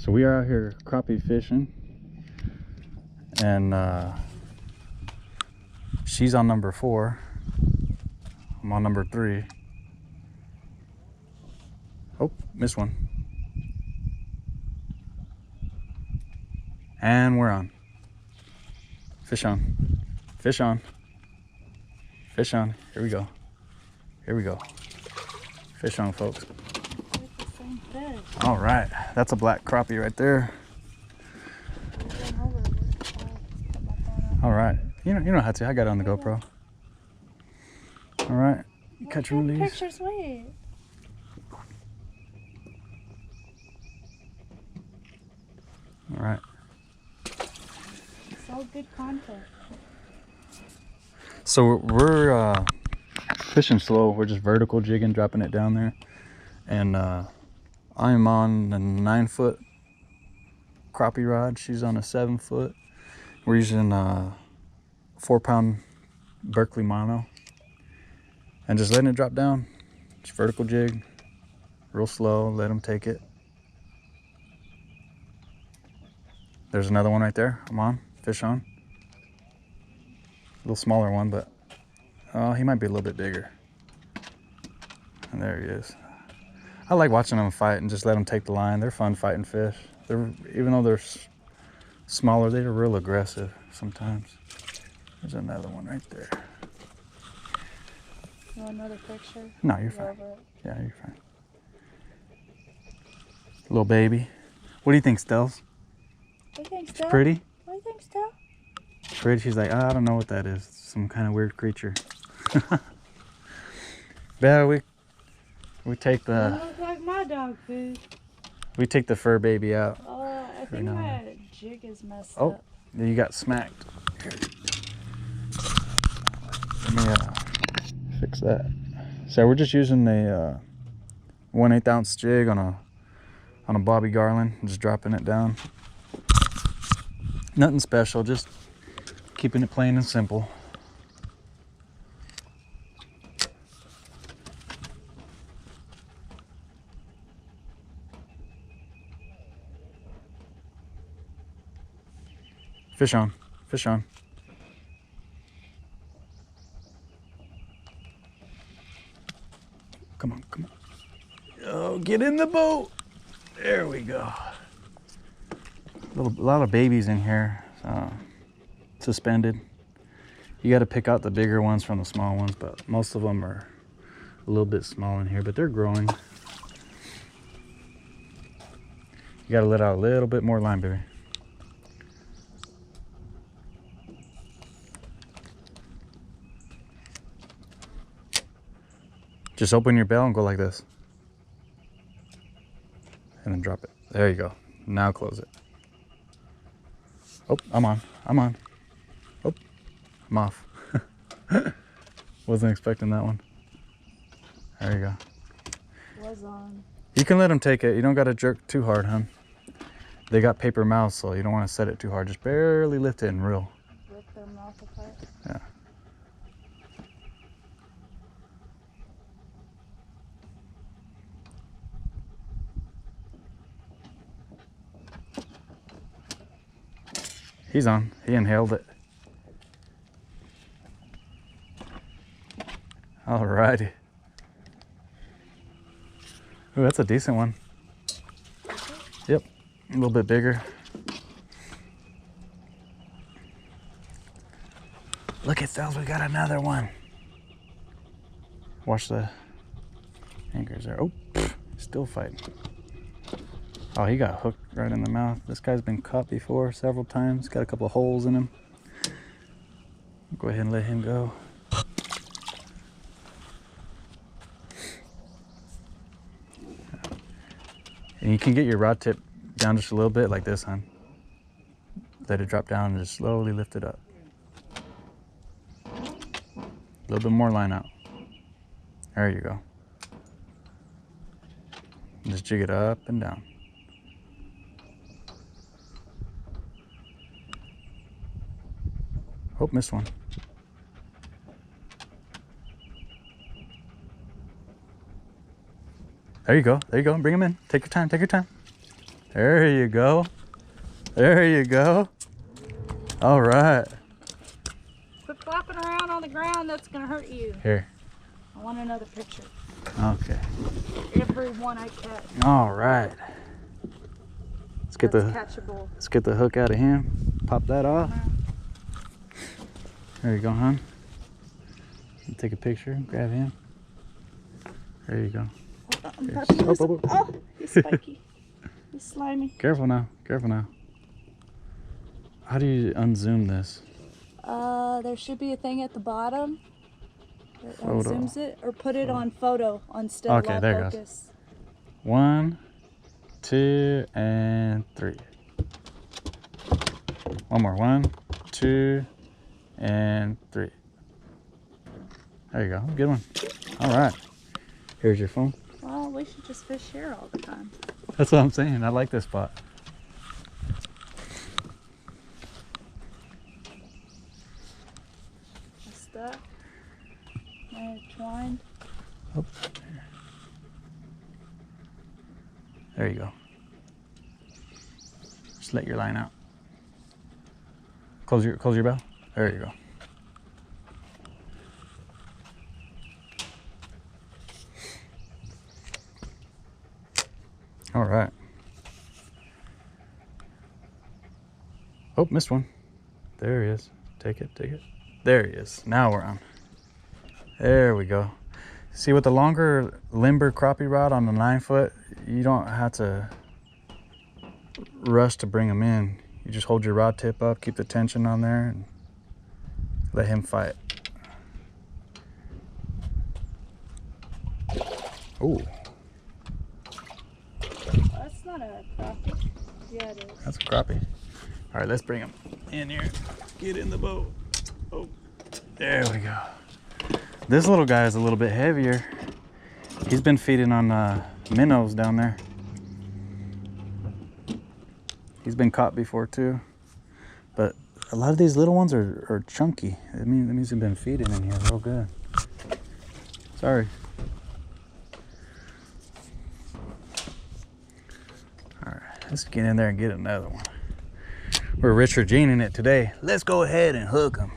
So we are out here crappie fishing, and she's on number 4. I'm on number 3. Oh, missed one. And we're on. Fish on. Fish on. Fish on. Here we go. Here we go. Fish on, folks. All right, that's a black crappie right there. All right, you know how to. I got it on the GoPro. All right, catch and release. Pictures, wait. All right. It's all good content. So we're fishing slow. We're just vertical jigging, dropping it down there, and I'm on a 9-foot crappie rod. She's on a 7-foot. We're using a 4-pound Berkeley mono, and just letting it drop down. Just vertical jig, real slow. Let them take it. There's another one right there. I'm on. Fish on. A little smaller one, but he might be a little bit bigger. And there he is. I like watching them fight and just let them take the line. They're fun fighting fish. Even though they're smaller, they're real aggressive sometimes. There's another one right there. You want another picture? No, you're fine. Yeah, you're fine. Little baby. What do you think, Stells? What do you think, She's Steph? pretty? What do you think, Steph? Pretty? She's like, I don't know what that is. Some kind of weird creature. Yeah, we take You the look like my dog food. we take the fur baby out. I think now. my jig is messed Oh, up. you got smacked. Here. Let me fix that. So we're just using a 1/8 ounce jig on a Bobby Garland, just dropping it down. Nothing special, just keeping it plain and simple. Fish on, fish on. Come on, come on. Oh, get in the boat. There we go. A lot of babies in here, suspended. You got to pick out the bigger ones from the small ones, but most of them are a little bit small in here, but they're growing. You got to let out a little bit more line, baby. Just open your bell and go like this. And then drop it. There you go. Now close it. Oh, I'm on. I'm on. Oh, I'm off. Wasn't expecting that one. There you go. Was on. You can let them take it. You don't got to jerk too hard, hun. They got paper mouths, so you don't want to set it too hard. Just barely lift it and reel. Rip their mouth apart. Yeah. He's on. He inhaled it. Alrighty. Ooh, that's a decent one. Yep, a little bit bigger. Look at those, we got another one. Watch the anchors there. Oh, still fighting. Oh, he got hooked right in the mouth. This guy's been caught before several times. Got a couple of holes in him. Go ahead and let him go. And you can get your rod tip down just a little bit like this, hon. Let it drop down and just slowly lift it up. A little bit more line out. There you go. Just jig it up and down. Oh, missed one. There you go. There you go. Bring him in. Take your time. Take your time. There you go. There you go. All right. Quit flopping around on the ground. That's gonna hurt you. Here. I want another picture. Okay. Every one I catch. All right. That's catchable. Let's get the hook out of him. Pop that off. There you go, hon. Take a picture. Grab him. There you go. Oh, he's spiky. He's slimy. Careful now. Careful now. How do you unzoom this? There should be a thing at the bottom that Photo. unzooms it, or put it on photo on still Okay, live there it goes. focus. 1, 2, and 3. One more. 1, 2, and 3. There you go. Good one. All right. Here's your phone. Well, we should just fish here all the time. That's what I'm saying. I like this spot. Stuck. And twined. Oh. There you go. Just let your line out. Close your bell. There you go. All right. Oh, missed one. There he is. Take it, take it. There he is. Now we're on. There we go. See, with the longer, limber crappie rod on the 9-foot, you don't have to rush to bring him in. You just hold your rod tip up, keep the tension on there, and let him fight. Ooh. That's not a crappie. Yeah, it is. That's a crappie. All right, let's bring him in here. Get in the boat. Oh, there we go. This little guy is a little bit heavier. He's been feeding on minnows down there. He's been caught before too. But a lot of these little ones are chunky. That means they've been feeding in here real good. Sorry. All right, let's get in there and get another one. We're Richard Jeaning it today. Let's go ahead and hook them.